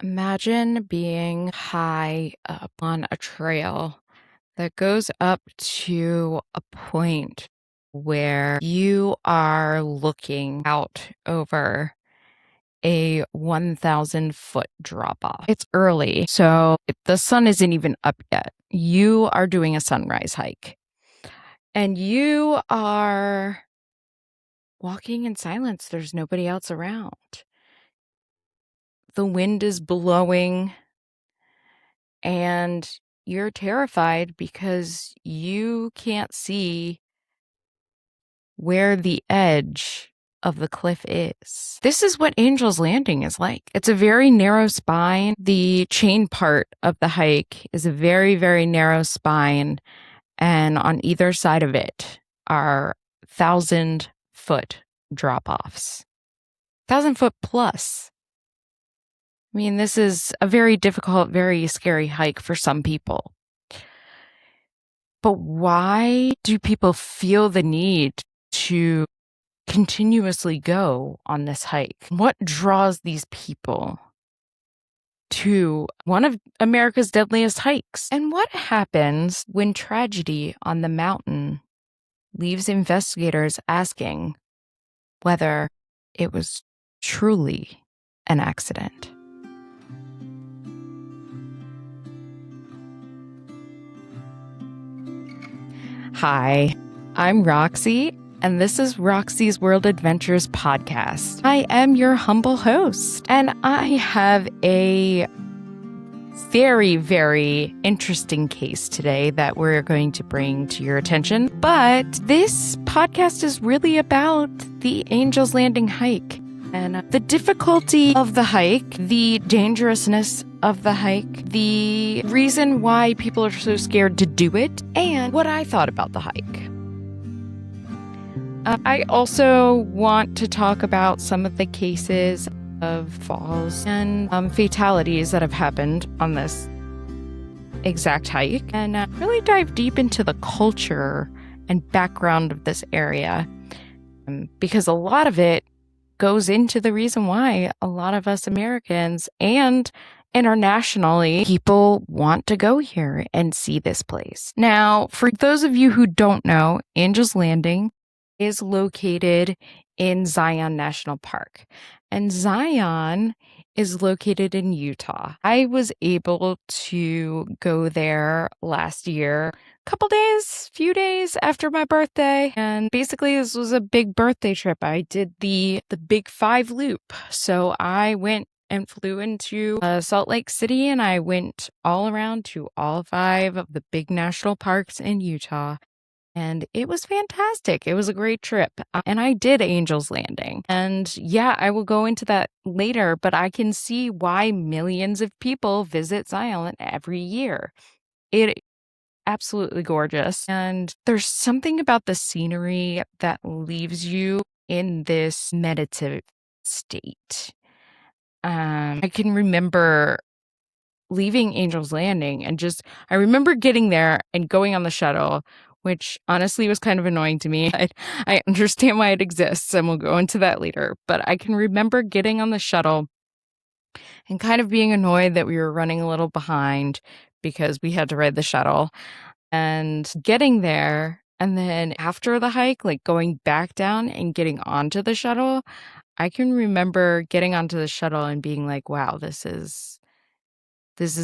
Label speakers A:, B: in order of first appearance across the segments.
A: Imagine being high up on a trail that goes up to a point where you are looking out over a 1,000-foot drop off. It's early, so the sun isn't even up yet. You are doing a sunrise hike, and you are walking in silence. There's nobody else around. The wind is blowing, and you're terrified because you can't see where the edge of the cliff is. This is what Angel's Landing is like. It's a very narrow spine. The chain part of the hike is a very, very narrow spine, and on either side of it are 1,000-foot drop-offs. 1,000-foot plus. I mean, this is a very difficult, very scary hike for some people. But why do people feel the need to continuously go on this hike? What draws these people to one of America's deadliest hikes? And what happens when tragedy on the mountain leaves investigators asking whether it was truly an accident? Hi, I'm Roxy, and this is Roxy's World Adventures podcast. I am your humble host, and I have a very, very interesting case today that we're going to bring to your attention. But this podcast is really about the Angel's Landing hike and the difficulty of the hike, the dangerousness of the hike, the reason why people are so scared to do it, and what I thought about the hike. I also want to talk about some of the cases of falls and fatalities that have happened on this exact hike, and really dive deep into the culture and background of this area, because a lot of it goes into the reason why a lot of us Americans and internationally people want to go here and see this place. Now, for those of you who don't know, Angel's Landing is located in Zion National Park, and Zion is located in Utah. I was able to go there last year, few days after my birthday. And basically this was a big birthday trip. I did the Big Five loop. So I went and flew into Salt Lake City, and I went all around to all 5 of the big national parks in Utah. And it was fantastic. It was a great trip. And I did Angel's Landing. And yeah, I will go into that later, but I can see why millions of people visit Zion every year. It absolutely gorgeous. And there's something about the scenery that leaves you in this meditative state. I can remember leaving Angel's Landing and I remember getting there and going on the shuttle, which honestly was kind of annoying to me. I understand why it exists, and we'll go into that later. But I can remember getting on the shuttle and kind of being annoyed that we were running a little behind because we had to ride the shuttle, and getting there. And then after the hike, like going back down and getting onto the shuttle, I can remember getting onto the shuttle and being like, wow, this is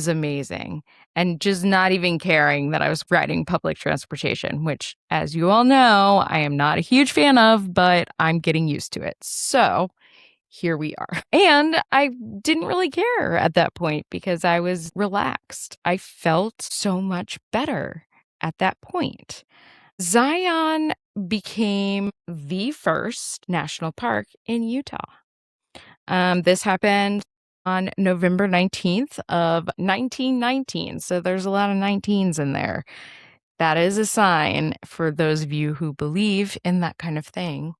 A: amazing. And just not even caring that I was riding public transportation, which, as you all know, I am not a huge fan of, but I'm getting used to it. So here we are. And I didn't really care at that point because I was relaxed. I felt so much better at that point. Zion became the first national park in Utah. This happened on November 19th of 1919. So there's a lot of 19s in there. That is a sign for those of you who believe in that kind of thing.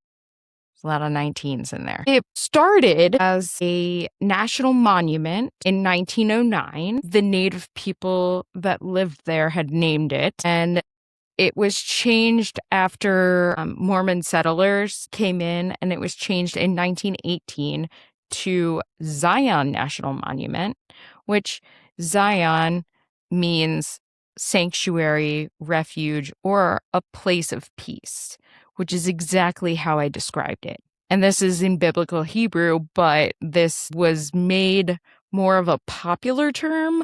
A: There's a lot of 19s in there. It started as a national monument in 1909. The native people that lived there had named it, and it was changed after Mormon settlers came in, and it was changed in 1918 to Zion National Monument, which Zion means sanctuary, refuge, or a place of peace, which is exactly how I described it. And this is in biblical Hebrew, but this was made more of a popular term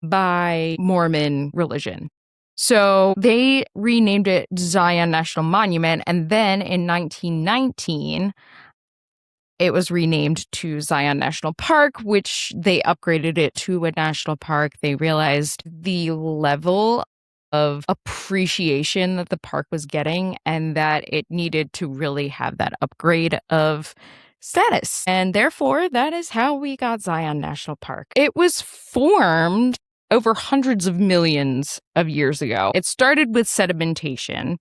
A: by Mormon religion. So they renamed it Zion National Monument, and then in 1919, it was renamed to Zion National Park, which they upgraded it to a national park. They realized the level of appreciation that the park was getting and that it needed to really have that upgrade of status. And therefore, that is how we got Zion National Park. It was formed over hundreds of millions of years ago. It started with sedimentation.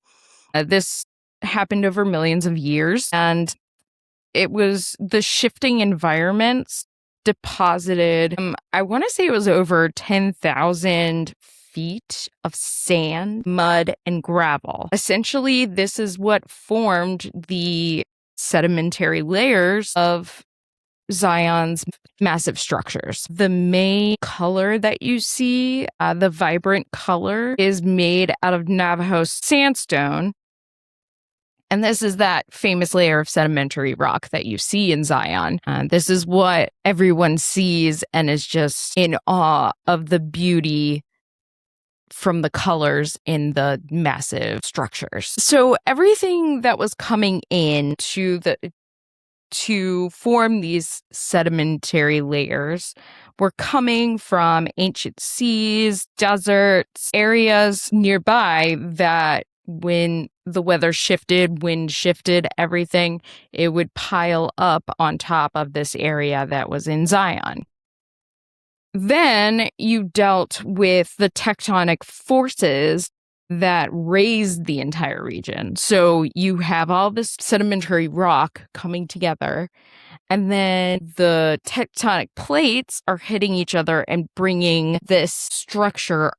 A: This happened over millions of years, and it was the shifting environments deposited, I want to say it was over 10,000 feet of sand, mud, and gravel. Essentially, this is what formed the sedimentary layers of Zion's massive structures. The main color that you see, the vibrant color, is made out of Navajo sandstone. And this is that famous layer of sedimentary rock that you see in Zion. This is what everyone sees and is just in awe of the beauty from the colors in the massive structures. So everything that was coming in to form these sedimentary layers were coming from ancient seas, deserts, areas nearby that when the weather shifted, wind shifted, everything, it would pile up on top of this area that was in Zion. Then you dealt with the tectonic forces that raised the entire region. So you have all this sedimentary rock coming together, and then the tectonic plates are hitting each other and bringing this structure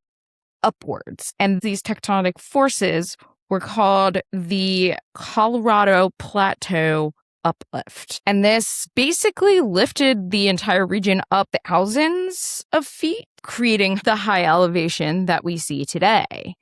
A: upwards. And these tectonic forces were called the Colorado Plateau uplift. And this basically lifted the entire region up thousands of feet, creating the high elevation that we see today.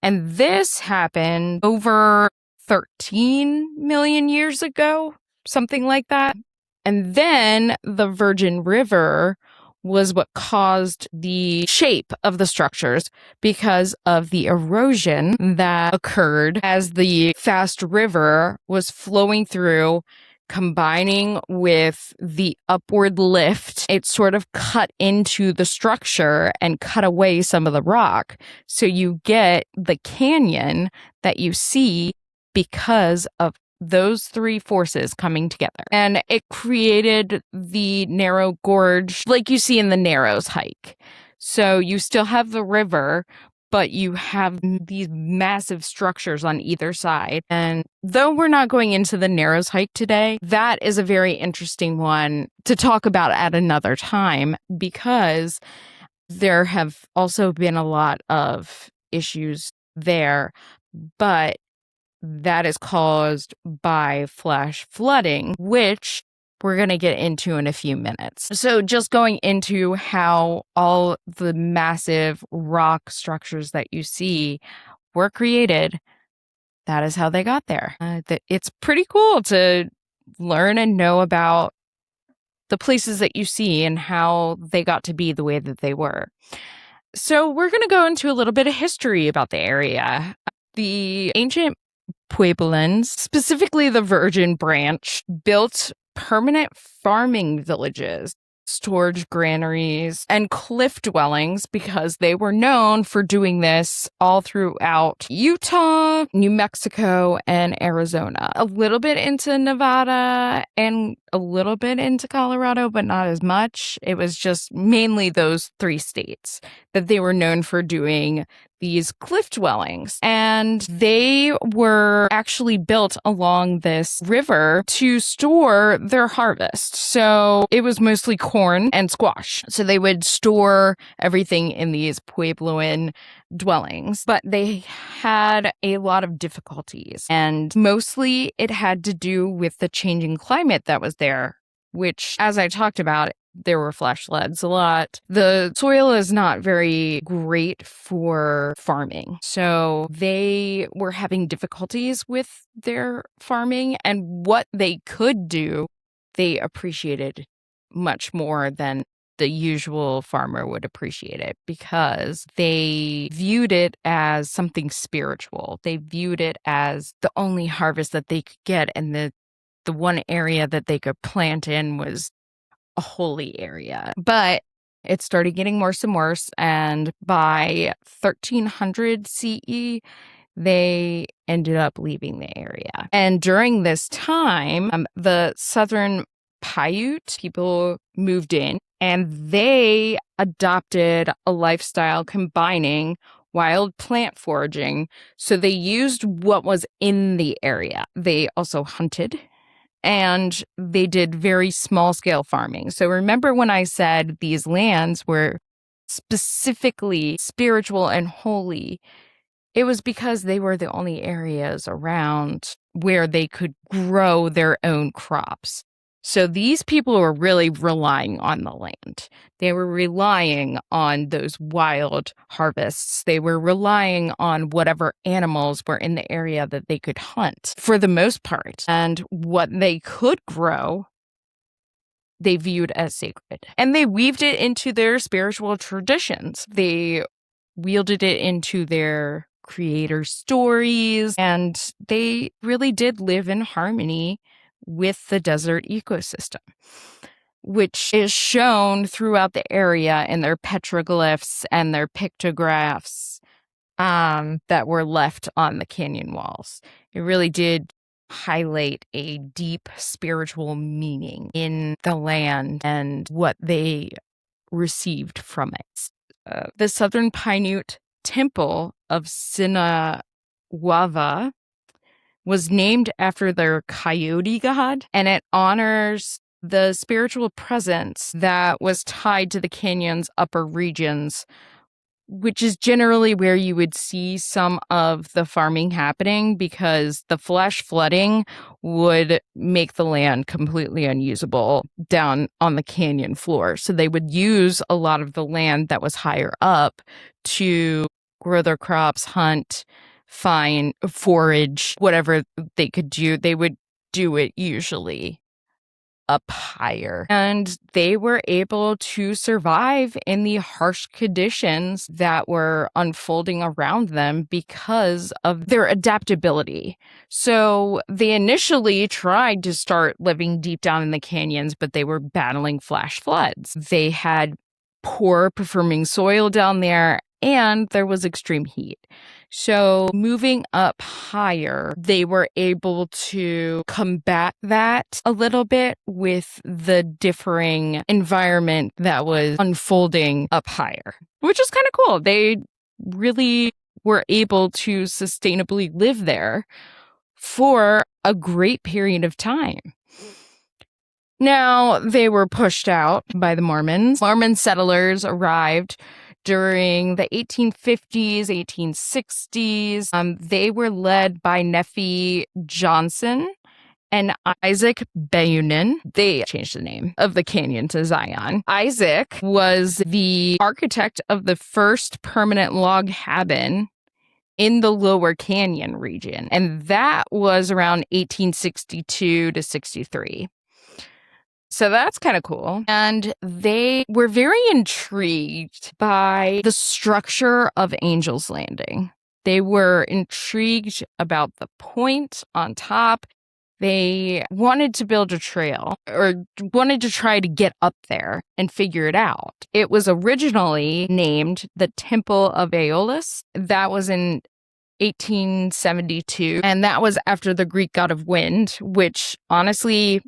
A: And this happened over 13 million years ago, something like that. And then the Virgin River was what caused the shape of the structures because of the erosion that occurred as the fast river was flowing through, combining with the upward lift. It sort of cut into the structure and cut away some of the rock. So you get the canyon that you see because of those three forces coming together. And it created the narrow gorge like you see in the Narrows hike. So you still have the river, but you have these massive structures on either side. And though we're not going into the Narrows hike today, that is a very interesting one to talk about at another time, because there have also been a lot of issues there, but that is caused by flash flooding, which we're going to get into in a few minutes. So just going into how all the massive rock structures that you see were created, that is how they got there. It's pretty cool to learn and know about the places that you see and how they got to be the way that they were. So we're going to go into a little bit of history about the area. The ancient Puebloans, specifically the Virgin Branch, built permanent farming villages, storage granaries, and cliff dwellings because they were known for doing this all throughout Utah, New Mexico, and Arizona. A little bit into Nevada and a little bit into Colorado, but not as much. It was just mainly those three states that they were known for doing these cliff dwellings. And they were actually built along this river to store their harvest. So it was mostly corn and squash. So they would store everything in these Puebloan dwellings, but they had a lot of difficulties. And mostly it had to do with the changing climate that was there which, as I talked about, there were flash floods a lot. The soil is not very great for farming. So they were having difficulties with their farming, and what they could do, they appreciated much more than the usual farmer would appreciate it, because they viewed it as something spiritual. They viewed it as the only harvest that they could get, and the one area that they could plant in was a holy area. But it started getting worse and worse, and by 1300 CE, they ended up leaving the area. And during this time, the Southern Paiute people moved in, and they adopted a lifestyle combining wild plant foraging. So they used what was in the area. They also hunted, and they did very small scale farming. So remember when I said these lands were specifically spiritual and holy, it was because they were the only areas around where they could grow their own crops. So these people were really relying on the land. They were relying on those wild harvests. They were relying on whatever animals were in the area that they could hunt for the most part. And what they could grow, they viewed as sacred. And they weaved it into their spiritual traditions. They wielded it into their creator stories, and they really did live in harmony with the desert ecosystem, which is shown throughout the area in their petroglyphs and their pictographs that were left on the canyon walls. It really did highlight a deep spiritual meaning in the land and what they received from it. The Southern Paiute Temple of Sinawava was named after their coyote god, and it honors the spiritual presence that was tied to the canyon's upper regions, which is generally where you would see some of the farming happening, because the flash flooding would make the land completely unusable down on the canyon floor. So they would use a lot of the land that was higher up to grow their crops, hunt, find, forage, whatever they could do. They would do it usually up higher. And they were able to survive in the harsh conditions that were unfolding around them because of their adaptability. So they initially tried to start living deep down in the canyons, but they were battling flash floods. They had poor performing soil down there, and there was extreme heat. So moving up higher, they were able to combat that a little bit with the differing environment that was unfolding up higher, which is kind of cool. They really were able to sustainably live there for a great period of time. Now, they were pushed out by the Mormons. Mormon settlers arrived during the 1850s, 1860s. They were led by Nephi Johnson and Isaac Bayunin. They changed the name of the canyon to Zion. Isaac was the architect of the first permanent log cabin in the Lower Canyon region, and that was around 1862 to 63. So that's kind of cool. And they were very intrigued by the structure of Angel's Landing. They were intrigued about the point on top. They wanted to build a trail, or wanted to try to get up there and figure it out. It was originally named the Temple of Aeolus. That was in 1872, and that was after the Greek god of wind, which honestly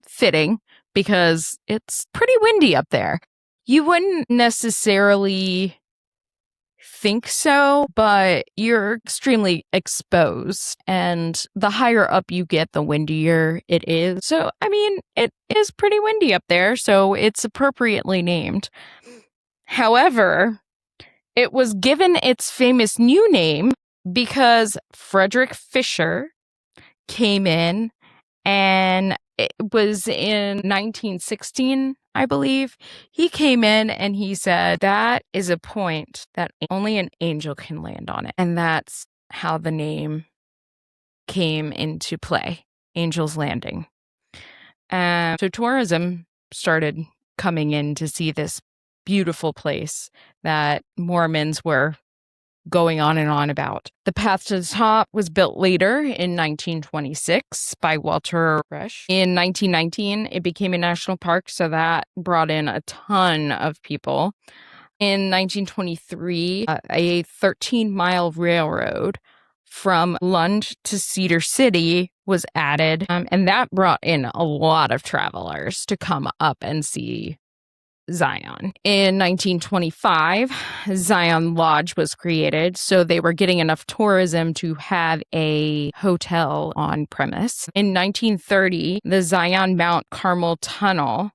A: fitting, because it's pretty windy up there. You wouldn't necessarily think so, but you're extremely exposed, and the higher up you get, the windier it is. So, I mean, it is pretty windy up there, so it's appropriately named. However, it was given its famous new name because Frederick Fisher came in and it was in 1916, I believe. He came in and he said, that is a point that only an angel can land on it. And that's how the name came into play, Angel's Landing. And so tourism started coming in to see this beautiful place that Mormons were going on and on about. The path to the top was built later in 1926 by Walter Reusch. In 1919, it became a national park, so that brought in a ton of people. In 1923, a 13-mile railroad from Lund to Cedar City was added, and that brought in a lot of travelers to come up and see Zion. In 1925, Zion Lodge was created, so they were getting enough tourism to have a hotel on premise. In 1930, the Zion Mount Carmel Tunnel,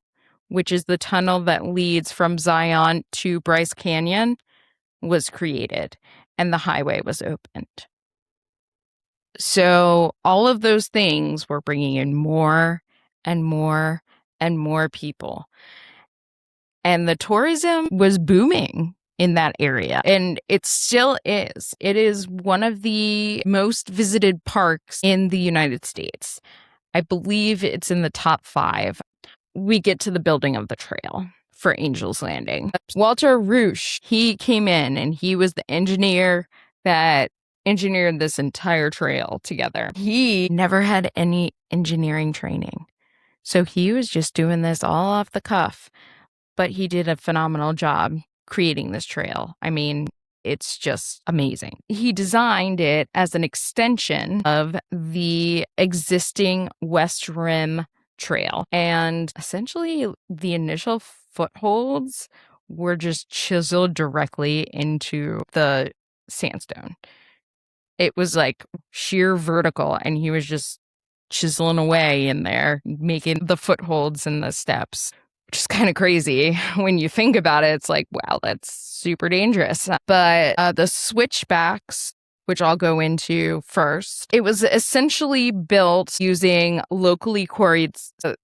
A: which is the tunnel that leads from Zion to Bryce Canyon, was created, and the highway was opened. So all of those things were bringing in more and more and more people. And the tourism was booming in that area. And it still is. It is one of the most visited parks in the United States. I believe it's in the top 5. We get to the building of the trail for Angel's Landing. Walter Reusch, he came in and he was the engineer that engineered this entire trail together. He never had any engineering training. So he was just doing this all off the cuff. But he did a phenomenal job creating this trail. I mean, it's just amazing. He designed it as an extension of the existing West Rim Trail. And essentially, the initial footholds were just chiseled directly into the sandstone. It was like sheer vertical, and he was just chiseling away in there, making the footholds and the steps. Which is kind of crazy when you think about it. It's like, wow, that's super dangerous. But the switchbacks, which I'll go into first, it was essentially built using locally quarried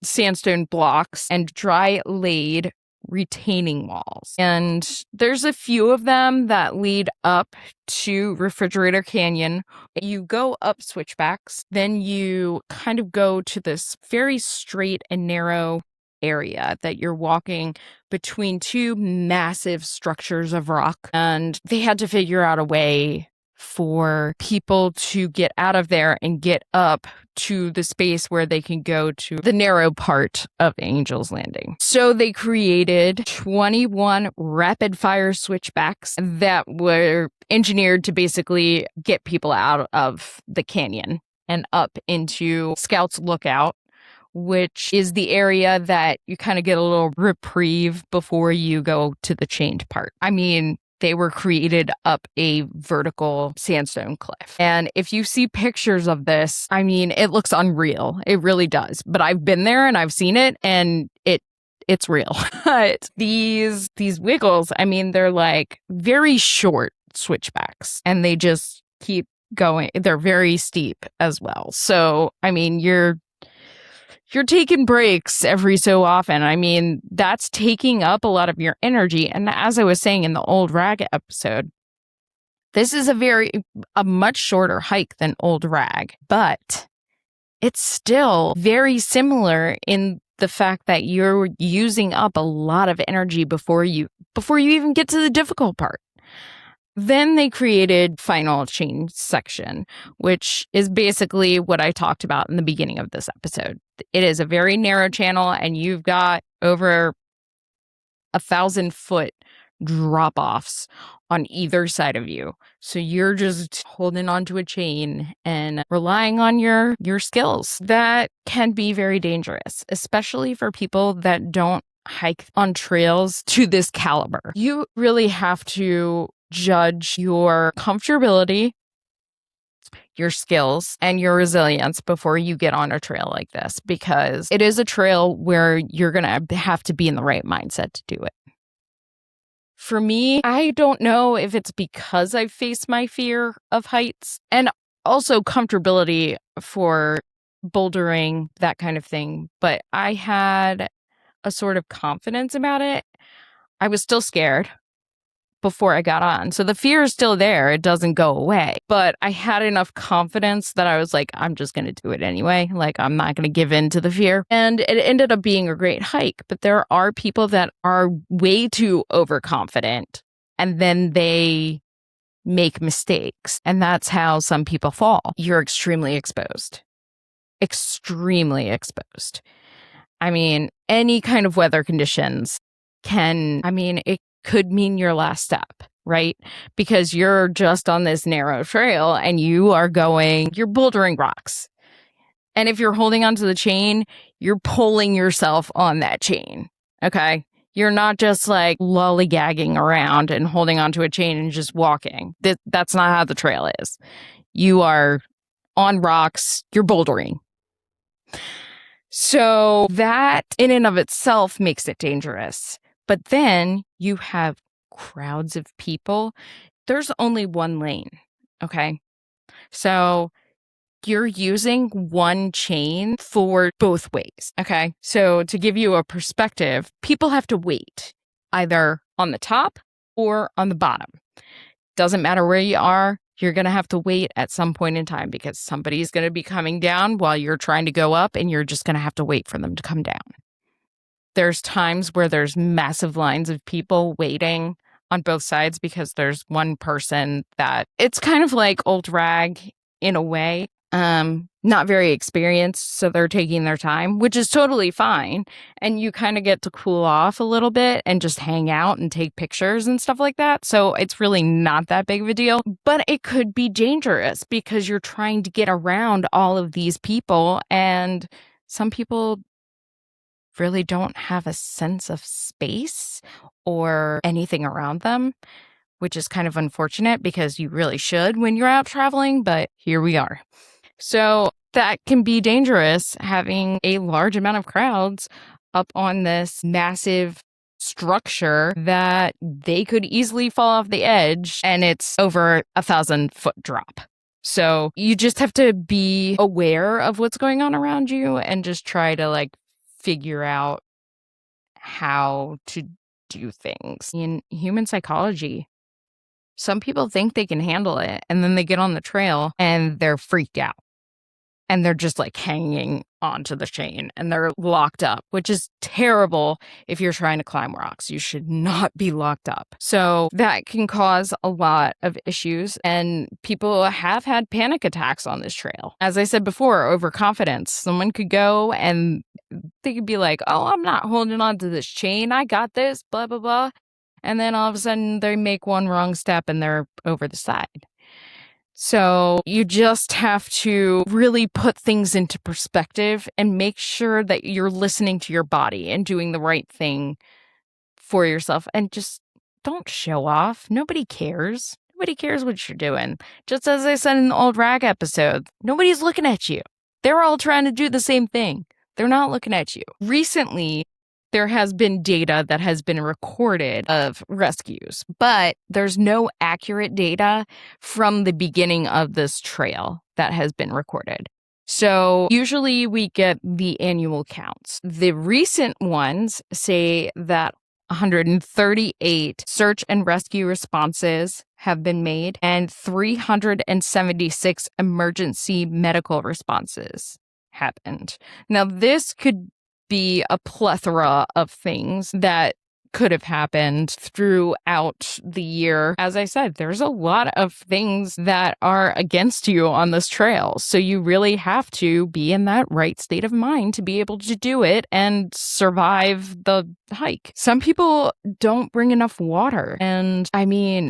A: sandstone blocks and dry laid retaining walls. And there's a few of them that lead up to Refrigerator Canyon. You go up switchbacks, then you kind of go to this very straight and narrow area that you're walking between 2 massive structures of rock, and they had to figure out a way for people to get out of there and get up to the space where they can go to the narrow part of Angel's Landing. So they created 21 rapid fire switchbacks that were engineered to basically get people out of the canyon and up into Scouts Lookout, which is the area that you kind of get a little reprieve before you go to the chained part. I mean, they were created up a vertical sandstone cliff. And if you see pictures of this, I mean, it looks unreal. It really does. But I've been there and I've seen it, and it's real. But these wiggles, I mean, they're like very short switchbacks, and they just keep going. They're very steep as well. So, I mean, you're taking breaks every so often. I mean, that's taking up a lot of your energy. And as I was saying in the Old Rag episode, this is a much shorter hike than Old Rag, but it's still very similar in the fact that you're using up a lot of energy before you even get to the difficult part. Then they created Final Chain Section, which is basically what I talked about in the beginning of this episode. It is a very narrow channel, and you've got over 1,000-foot drop-offs on either side of you. So you're just holding onto a chain and relying on your skills. That can be very dangerous, especially for people that don't hike on trails to this caliber. You really have to judge your comfortability, your skills, and your resilience before you get on a trail like this, because it is a trail where you're going to have to be in the right mindset to do it. For me, I don't know if it's because I've faced my fear of heights and also comfortability for bouldering, that kind of thing. But I had a sort of confidence about it. I was still scared before I got on. So the fear is still there. It doesn't go away. But I had enough confidence that I was like, I'm just going to do it anyway. Like, I'm not going to give in to the fear. And it ended up being a great hike. But there are people that are way too overconfident, and then they make mistakes. And that's how some people fall. You're extremely exposed. Extremely exposed. I mean, any kind of weather conditions it could mean your last step, right? Because you're just on this narrow trail and you're bouldering rocks. And if you're holding onto the chain, you're pulling yourself on that chain, okay? You're not just like lollygagging around and holding onto a chain and just walking. That's not how the trail is. You are on rocks, you're bouldering. So that in and of itself makes it dangerous. But then you have crowds of people. There's only one lane, okay? So you're using one chain for both ways, okay? So to give you a perspective, people have to wait either on the top or on the bottom. Doesn't matter where you are, you're going to have to wait at some point in time because somebody's going to be coming down while you're trying to go up, and you're just going to have to wait for them to come down. There's times where there's massive lines of people waiting on both sides because there's one person that it's kind of like old rag in a way. Not very experienced, so they're taking their time, which is totally fine. And you kind of get to cool off a little bit and just hang out and take pictures and stuff like that. So it's really not that big of a deal, but it could be dangerous because you're trying to get around all of these people, and some people really don't have a sense of space or anything around them, which is kind of unfortunate because you really should when you're out traveling, but here we are. So that can be dangerous, having a large amount of crowds up on this massive structure that they could easily fall off the edge, and it's over 1,000-foot drop. So you just have to be aware of what's going on around you and just try to figure out how to do things. In human psychology, some people think they can handle it, and then they get on the trail and they're freaked out. And they're just hanging onto the chain and they're locked up, which is terrible if you're trying to climb rocks. You should not be locked up. So that can cause a lot of issues, and people have had panic attacks on this trail. As I said before, overconfidence. Someone could go and they could be like, oh, I'm not holding on to this chain. I got this, blah, blah, blah. And then all of a sudden they make one wrong step and they're over the side. So you just have to really put things into perspective and make sure that you're listening to your body and doing the right thing for yourself, and just don't show off. Nobody cares. Nobody cares what you're doing. Just as I said in the old rag episode, nobody's looking at you. They're all trying to do the same thing. They're not looking at you. Recently, there has been data that has been recorded of rescues, but there's no accurate data from the beginning of this trail that has been recorded. So usually we get the annual counts. The recent ones say that 138 search and rescue responses have been made and 376 emergency medical responses happened. Now, this could be a plethora of things that could have happened throughout the year. As I said, there's a lot of things that are against you on this trail. So you really have to be in that right state of mind to be able to do it and survive the hike. Some people don't bring enough water. And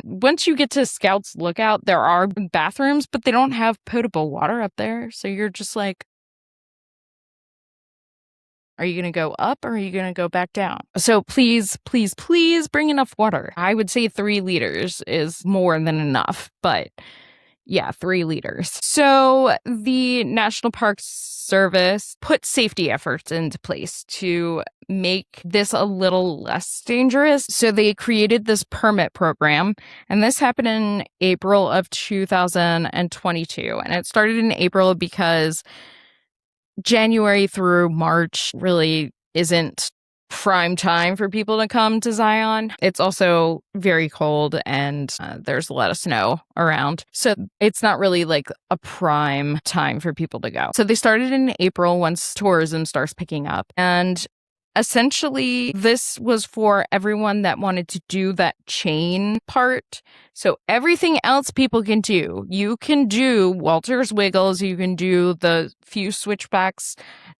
A: once you get to Scouts Lookout, there are bathrooms, but they don't have potable water up there. So you're just like, are you going to go up or are you going to go back down? So please, please, please bring enough water. I would say 3 liters is more than enough, but yeah, 3 liters. So the National Park Service put safety efforts into place to make this a little less dangerous. So they created this permit program, and this happened in April of 2022. And it started in April because January through March really isn't prime time for people to come to Zion. It's also very cold and there's a lot of snow around. So it's not really like a prime time for people to go. So they started in April once tourism starts picking up. And essentially, this was for everyone that wanted to do that chain part. So everything else people can do. You can do Walter's Wiggles. You can do the few switchbacks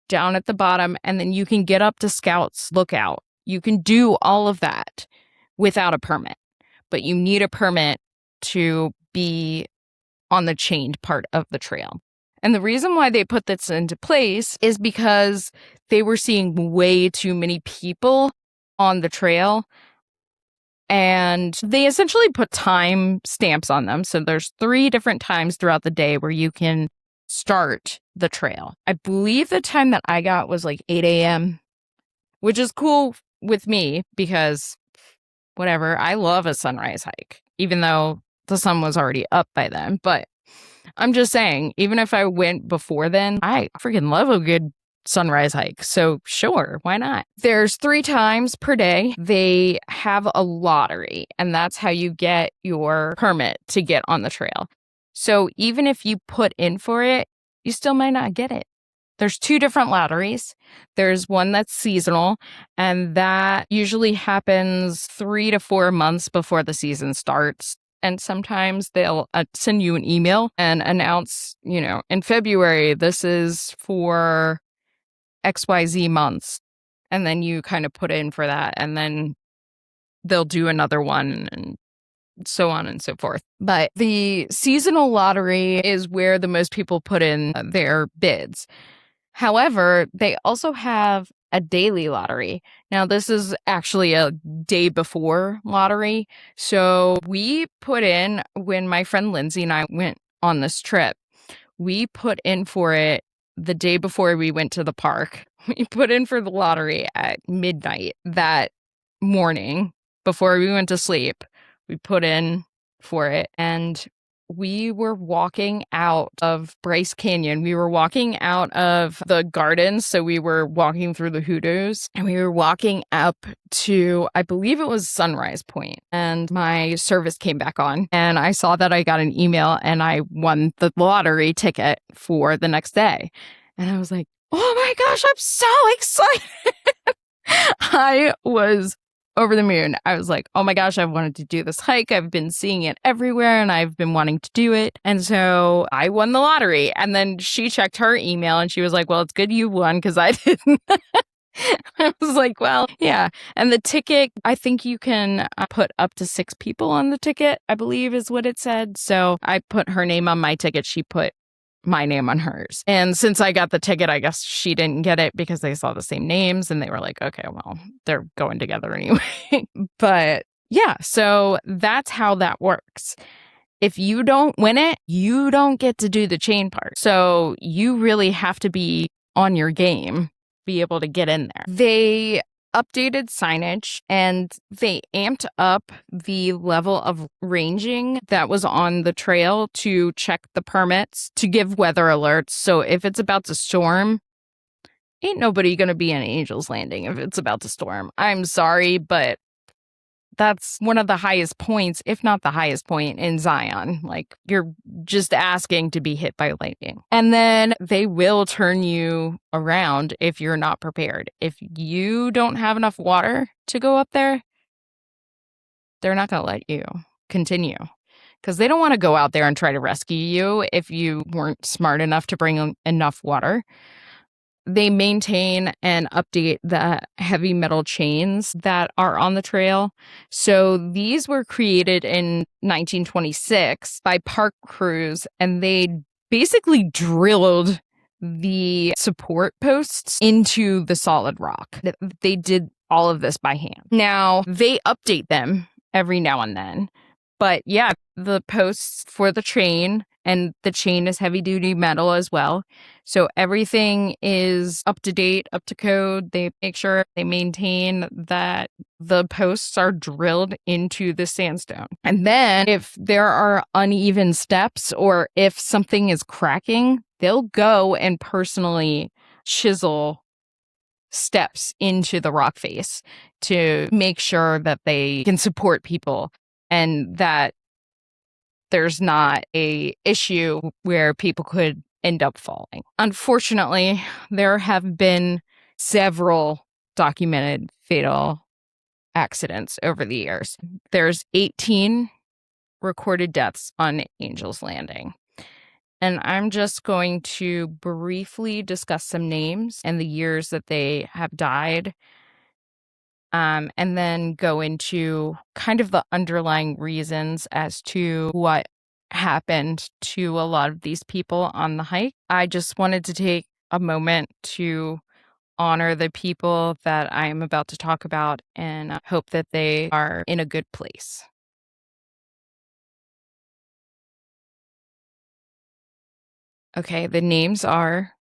A: down at the bottom, and then you can get up to Scout's Lookout. You can do all of that without a permit, but you need a permit to be on the chained part of the trail. And the reason why they put this into place is because they were seeing way too many people on the trail. And they essentially put time stamps on them. So there's 3 different times throughout the day where you can start the trail. I believe the time that I got was like 8 a.m., which is cool with me because whatever, I love a sunrise hike, even though the sun was already up by then. But I'm just saying, even if I went before then, I freaking love a good sunrise hike. So sure, why not? There's 3 times per day. They have a lottery, and that's how you get your permit to get on the trail. So even if you put in for it, you still might not get it. There's 2 different lotteries. There's one that's seasonal, and that usually happens 3 to 4 months before the season starts. And sometimes they'll send you an email and announce, in February, this is for XYZ months. And then you kind of put in for that. And then they'll do another one and so on and so forth. But the seasonal lottery is where the most people put in their bids. However, they also have a daily lottery. Now, this is actually a day before lottery. So we put in, when my friend Lindsay and I went on this trip, we put in for it the day before we went to the park. We put in for the lottery at midnight that morning before we went to sleep. We put in for it, and we were walking out of Bryce Canyon. We were walking out of the gardens. So we were walking through the hoodoos, and we were walking up to, I believe it was Sunrise Point. And my service came back on, and I saw that I got an email and I won the lottery ticket for the next day. And I was like, oh my gosh, I'm so excited. I was over the moon. I was like, oh my gosh, I've wanted to do this hike. I've been seeing it everywhere and I've been wanting to do it. And so I won the lottery. And then she checked her email and she was like, well, it's good you won because I didn't. I was like, well, yeah. And the ticket, I think you can put up to 6 people on the ticket, I believe is what it said. So I put her name on my ticket. She put my name on hers. And since I got the ticket, I guess she didn't get it because they saw the same names and they were like, okay, well, they're going together anyway. But yeah, so that's how that works. If you don't win it, you don't get to do the chain part. So you really have to be on your game, be able to get in there. They updated signage and they amped up the level of ranging that was on the trail to check the permits, to give weather alerts. So if it's about to storm, ain't nobody going to be in Angel's Landing if it's about to storm. I'm sorry, but that's one of the highest points, if not the highest point in Zion. Like, you're just asking to be hit by lightning. And then they will turn you around if you're not prepared. If you don't have enough water to go up there, they're not going to let you continue. Because they don't want to go out there and try to rescue you if you weren't smart enough to bring enough water. They maintain and update the heavy metal chains that are on the trail. So these were created in 1926 by park crews, and they basically drilled the support posts into the solid rock. They did all of this by hand. Now, they update them every now and then. But yeah, the posts for the chain, and the chain is heavy duty metal as well. So everything is up to date, up to code. They make sure they maintain that the posts are drilled into the sandstone. And then if there are uneven steps or if something is cracking, they'll go and personally chisel steps into the rock face to make sure that they can support people and that there's not a issue where people could end up falling. Unfortunately, there have been several documented fatal accidents over the years. There's 18 recorded deaths on Angel's Landing. And I'm just going to briefly discuss some names and the years that they have died, and then go into kind of the underlying reasons as to what happened to a lot of these people on the hike. I just wanted to take a moment to honor the people that I am about to talk about and hope that they are in a good place. Okay, the names are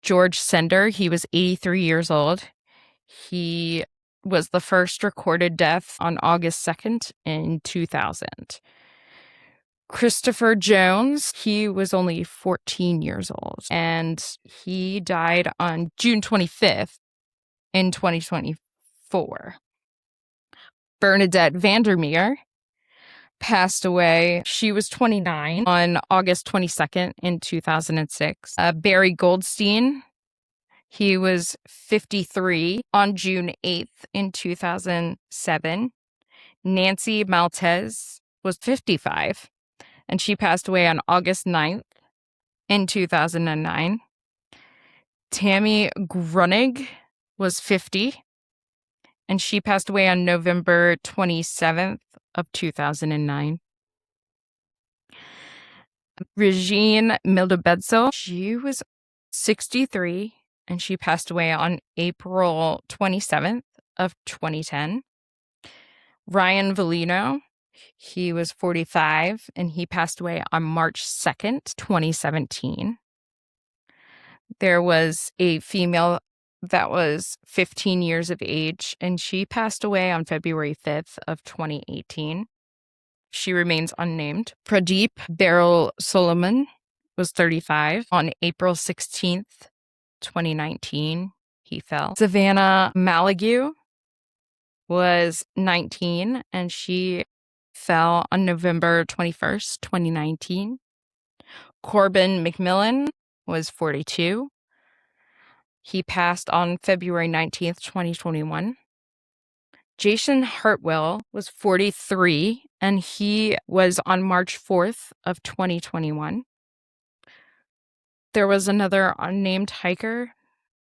A: George Sender. He was 83 years old. He was the first recorded death on August 2nd in 2000. Christopher Jones, he was only 14 years old, and he died on June 25th in 2024. Bernadette Vandermeer passed away. She was 29 on August 22nd in 2006. Barry Goldstein, he was 53 on June 8th in 2007. Nancy Maltez was 55, and she passed away on August 9th in 2009. Tammy Grunig was 50, and she passed away on November 27th of 2009. Regine Mildebedzo, she was 63, and she passed away on April 27th of 2010. Ryan Valino, he was 45, and he passed away on March 2nd, 2017. There was a female that was 15 years of age, and she passed away on February 5th of 2018. She remains unnamed. Pradeep Beryl Solomon was 35. On April 16th, 2019, he fell. Savannah Malagu was 19, and she fell on November 21st, 2019. Corbin McMillan was 42. He passed on February 19th, 2021. Jason Hartwell was 43, and he was on March 4th of 2021. There was another unnamed hiker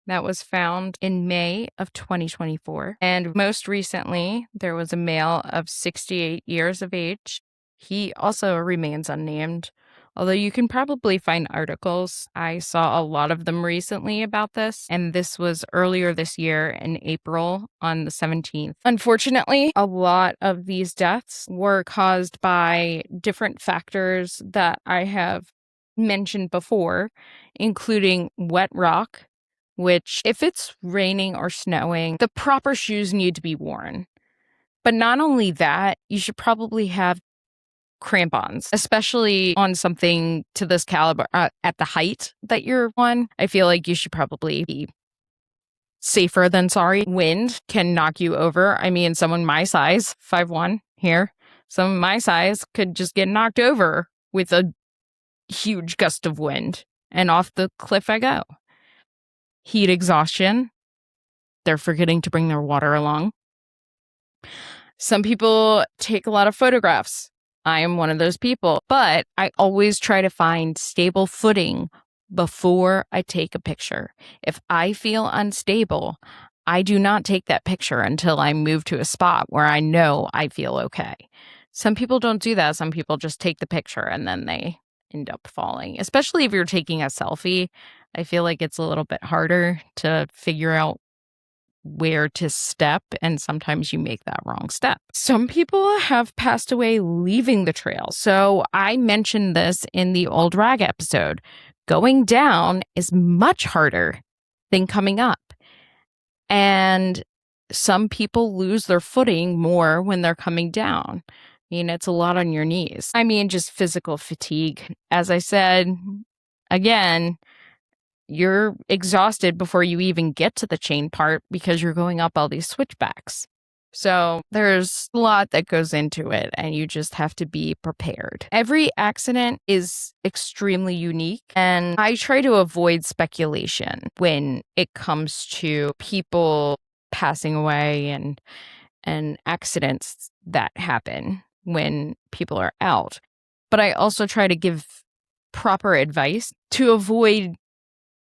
A: that was found in May of 2024. And most recently, there was a male of 68 years of age. He also remains unnamed, although you can probably find articles. I saw a lot of them recently about this, and this was earlier this year in April on the 17th. Unfortunately, a lot of these deaths were caused by different factors that I have mentioned before, including wet rock, which if it's raining or snowing, the proper shoes need to be worn. But not only that, you should probably have crampons, especially on something to this caliber at the height that you're on. I feel like you should probably be safer than sorry. Wind can knock you over. I mean, someone my size, 5'1" here, someone my size could just get knocked over with a huge gust of wind, and off the cliff I go. Heat exhaustion. They're forgetting to bring their water along. Some people take a lot of photographs. I am one of those people, but I always try to find stable footing before I take a picture. If I feel unstable, I do not take that picture until I move to a spot where I know I feel okay. Some people don't do that. Some people just take the picture and then they end up falling, especially if you're taking a selfie. I feel like it's a little bit harder to figure out where to step, and sometimes you make that wrong step. Some people have passed away leaving the trail. So I mentioned this in the Old Rag episode. Going down is much harder than coming up. And some people lose their footing more when they're coming down. I mean, it's a lot on your knees. I mean, just physical fatigue. As I said, again, you're exhausted before you even get to the chain part because you're going up all these switchbacks. So there's a lot that goes into it, and you just have to be prepared. Every accident is extremely unique, and I try to avoid speculation when it comes to people passing away and accidents that happen when people are out. But I also try to give proper advice to avoid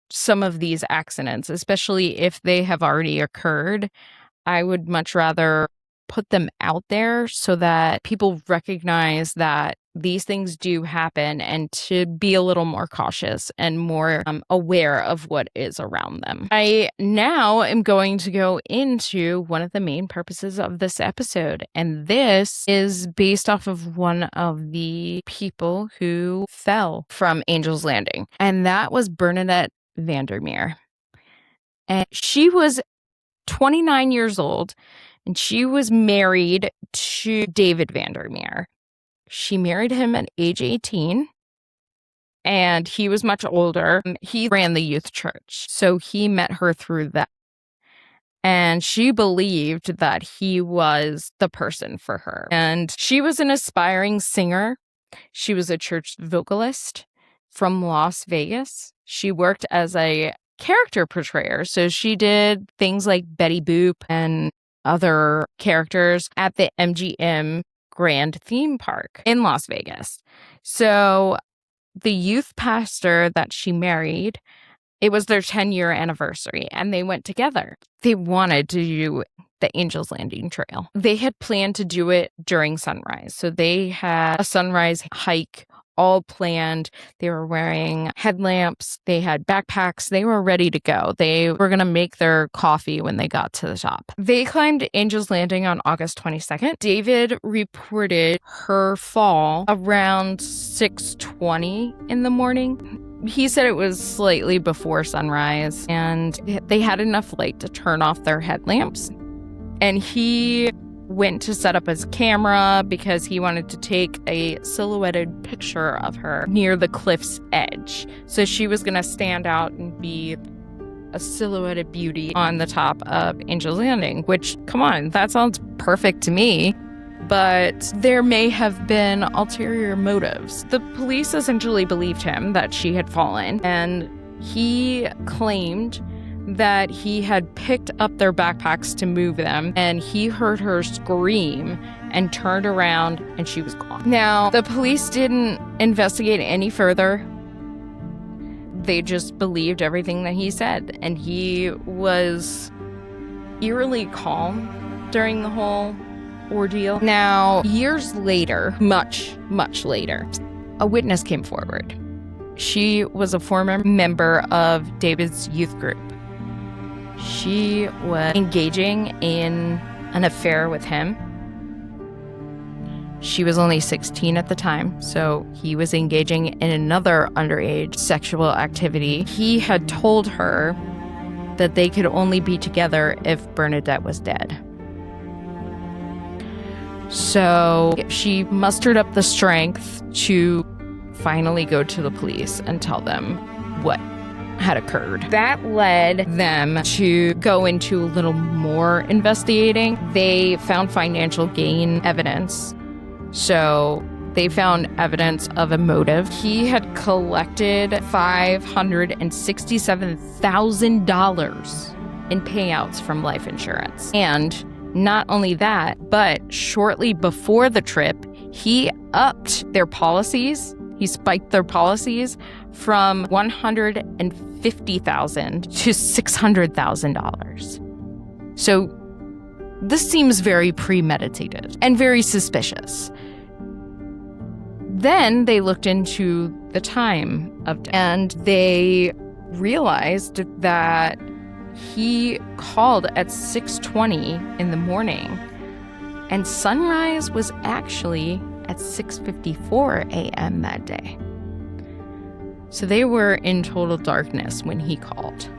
A: some of these accidents, especially if they have already occurred. I would much rather put them out there so that people recognize that these things do happen, and to be a little more cautious and more aware of what is around them. I now am going to go into one of the main purposes of this episode, and this is based off of one of the people who fell from Angel's Landing, and that was Bernadette Vandermeer. And she was 29 years old, and she was married to David Vandermeer. She married him at age 18, and he was much older. He ran the youth church, so he met her through that. And she believed that he was the person for her. And she was an aspiring singer. She was a church vocalist from Las Vegas. She worked as a character portrayer. So she did things like Betty Boop and other characters at the MGM Grand Theme Park in Las Vegas. So the youth pastor that she married, it was their 10-year anniversary, and they went together. They wanted to do the Angel's Landing Trail. They had planned to do it during sunrise. So they had a sunrise hike all planned. They were wearing headlamps. They had backpacks. They were ready to go. They were going to make their coffee when they got to the top. They climbed Angel's Landing on August 22nd. David reported her fall around 6:20 in the morning. He said it was slightly before sunrise, and they had enough light to turn off their headlamps. And he went to set up his camera because he wanted to take a silhouetted picture of her near the cliff's edge. So she was going to stand out and be a silhouetted beauty on the top of Angel's Landing, which, come on, that sounds perfect to me. But there may have been ulterior motives. The police essentially believed him that she had fallen, and he claimed that he had picked up their backpacks to move them, and he heard her scream and turned around, and she was gone. Now, the police didn't investigate any further. They just believed everything that he said, and he was eerily calm during the whole ordeal. Now, years later, much later, a witness came forward. She was a former member of David's youth group. She was engaging in an affair with him. She was only 16 at the time, so he was engaging in another underage sexual activity. He had told her that they could only be together if Bernadette was dead. So she mustered up the strength to finally go to the police and tell them what had occurred. That led them to go into a little more investigating. They found financial gain evidence. So they found evidence of a motive. He had collected $567,000 in payouts from life insurance. And not only that, but shortly before the trip, he upped their policies. He spiked their policies from $150,000 to $600,000. So this seems very premeditated and very suspicious. Then they looked into the time of death, and they realized that he called at 6:20 in the morning, and sunrise was actually at 6:54 a.m. that day. So they were in total darkness when he called.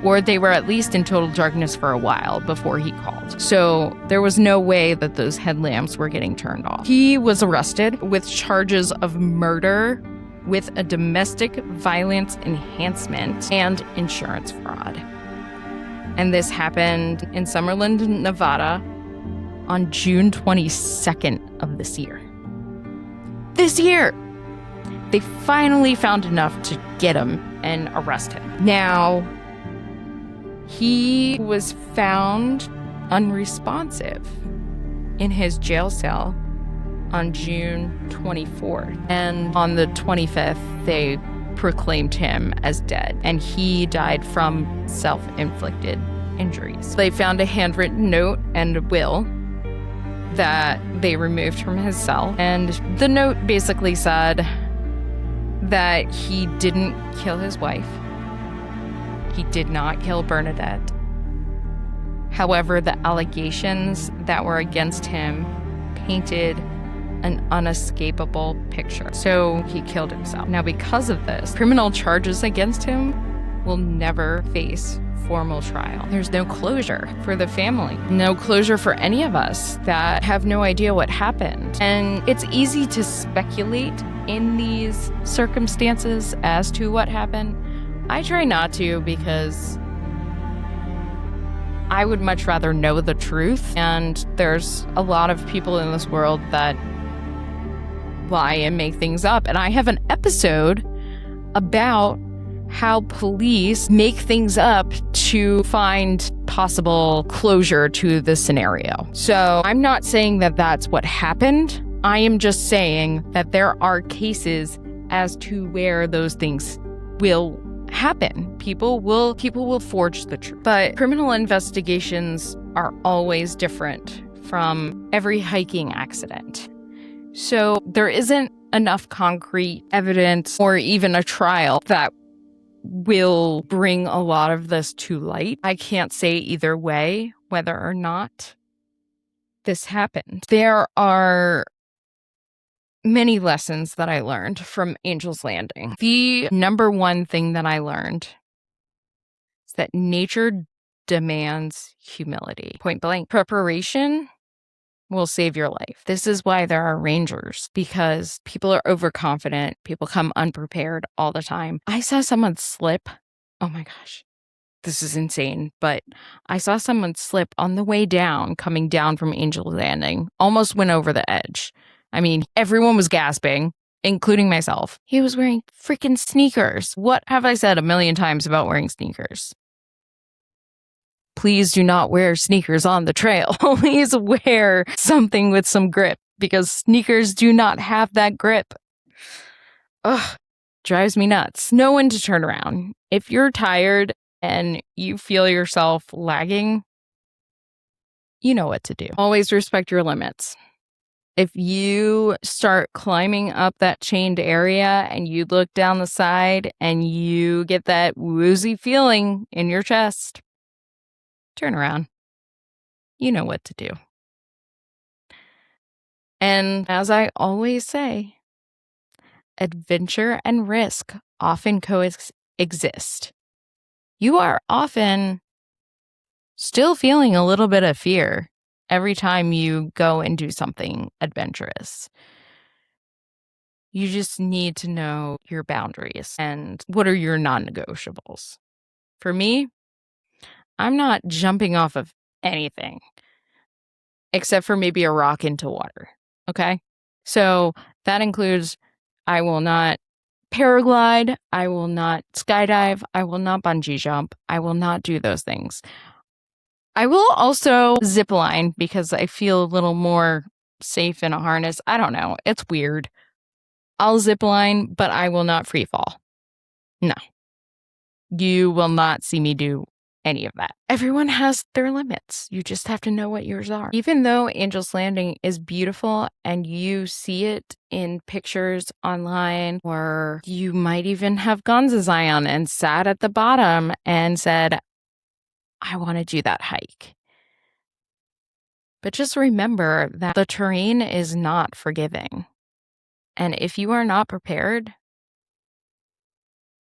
A: Or they were at least in total darkness for a while before he called. So there was no way that those headlamps were getting turned off. He was arrested with charges of murder with a domestic violence enhancement and insurance fraud. And this happened in Summerlin, Nevada on June 22nd of this year. This year! They finally found enough to get him and arrest him. Now, he was found unresponsive in his jail cell on June 24th. And on the 25th, they proclaimed him as dead. And he died from self-inflicted injuries. They found a handwritten note and a will that they removed from his cell. And the note basically said that he didn't kill his wife. He did not kill Bernadette. However, the allegations that were against him painted an unescapable picture. So he killed himself. Now, because of this, criminal charges against him will never face formal trial. There's no closure for the family, no closure for any of us that have no idea what happened. And it's easy to speculate in these circumstances as to what happened. I try not to because I would much rather know the truth. And there's a lot of people in this world that lie and make things up. And I have an episode about how police make things up to find possible closure to the scenario. So I'm not saying that that's what happened. I am just saying that there are cases as to where those things will happen. People will forge the truth. But criminal investigations are always different from every hiking accident. So there isn't enough concrete evidence or even a trial that will bring a lot of this to light. I can't say either way whether or not this happened. There are many lessons that I learned from Angel's Landing. The number one thing that I learned is that nature demands humility. Point blank. Preparation will save your life. This is why there are rangers, because people are overconfident. People come unprepared all the time. I saw someone slip. Oh my gosh. This is insane, but I saw someone slip on the way down, coming down from Angel's Landing, almost went over the edge. I mean, everyone was gasping, including myself. He was wearing freaking sneakers. What have I said a million times about wearing sneakers? Please do not wear sneakers on the trail. Please wear something with some grip, because sneakers do not have that grip. Ugh, drives me nuts. Know when to turn around. If you're tired and you feel yourself lagging, you know what to do. Always respect your limits. If you start climbing up that chained area and you look down the side and you get that woozy feeling in your chest, turn around. You know what to do. And as I always say, adventure and risk often coexist. You are often still feeling a little bit of fear every time you go and do something adventurous. You just need to know your boundaries and what are your non-negotiables. For me, I'm not jumping off of anything except for maybe a rock into water. Okay? So that includes I will not paraglide, I will not skydive, I will not bungee jump, I will not do those things. I will also zip line because I feel a little more safe in a harness. I don't know. It's weird. I'll zip line, but I will not free fall. No. You will not see me do any of that. Everyone has their limits. You just have to know what yours are. Even though Angel's Landing is beautiful and you see it in pictures online, or you might even have gone to Zion and sat at the bottom and said, I want to do that hike. But just remember that the terrain is not forgiving. And if you are not prepared,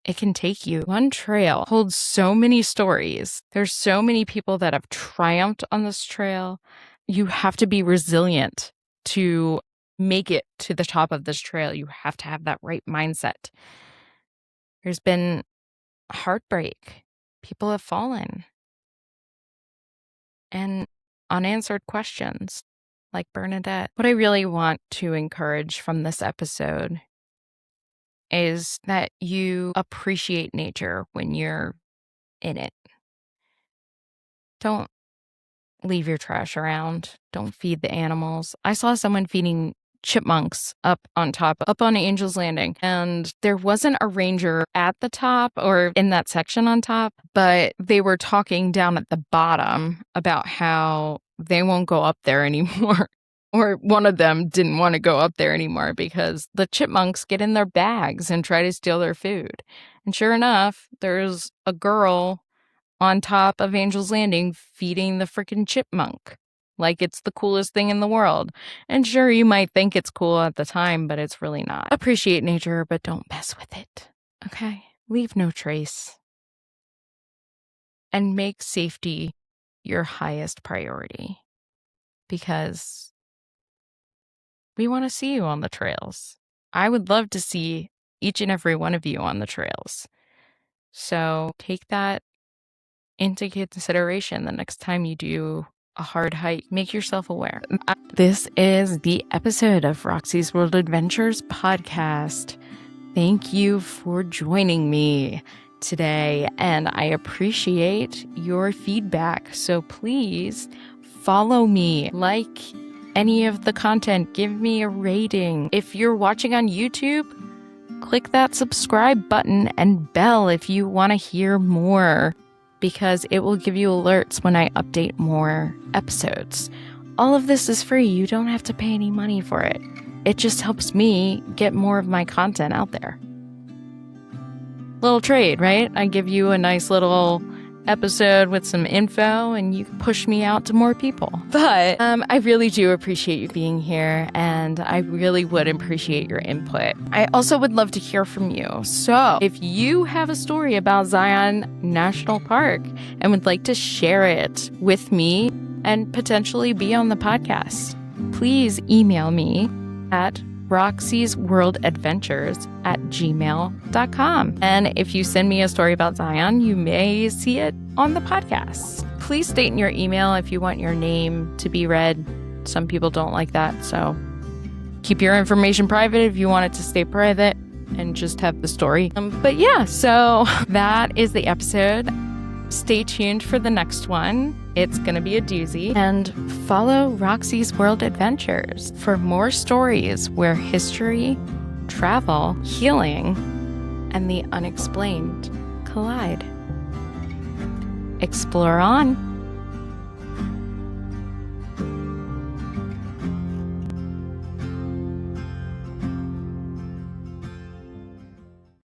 A: it can take you. One trail holds so many stories. There's so many people that have triumphed on this trail. You have to be resilient to make it to the top of this trail, you have to have that right mindset. There's been heartbreak. People have fallen. And unanswered questions, like Bernadette. What I really want to encourage from this episode is that you appreciate nature when you're in it. Don't leave your trash around. Don't feed the animals. I saw someone feeding chipmunks up on Angel's Landing, and there wasn't a ranger at the top or in that section on top, but they were talking down at the bottom about how they won't go up there anymore. Or one of them didn't want to go up there anymore because the chipmunks get in their bags and try to steal their food. And sure enough, there's a girl on top of Angel's Landing feeding the freaking chipmunk like it's the coolest thing in the world. And sure, you might think it's cool at the time, but it's really not. Appreciate nature, but don't mess with it. Okay? Leave no trace. And make safety your highest priority, because we want to see you on the trails. I would love to see each and every one of you on the trails. So take that into consideration the next time you do a hard hike. Make yourself aware. This is the episode of Roxy's World Adventures podcast. Thank you for joining me today, and I appreciate your feedback. So please follow me, like any of the content, give me a rating. If you're watching on YouTube, click that subscribe button and bell if you want to hear more, because it will give you alerts when I update more episodes. All of this is free. You don't have to pay any money for it. It just helps me get more of my content out there. Little trade, right? I give you a nice little episode with some info and you push me out to more people. But I really do appreciate you being here, and I really would appreciate your input. I also would love to hear from you. So if you have a story about Zion National Park and would like to share it with me and potentially be on the podcast, please email me at roxysworldadventures@gmail.com. And if you send me a story about Zion, you may see it on the podcast. Please state in your email if you want your name to be read. Some people don't like that, so keep your information private if you want it to stay private and just have the story. But yeah, so that is the episode. Stay tuned for the next one. It's going to be a doozy. And follow Roxy's World Adventures for more stories where history, travel, healing, and the unexplained collide. Explore on.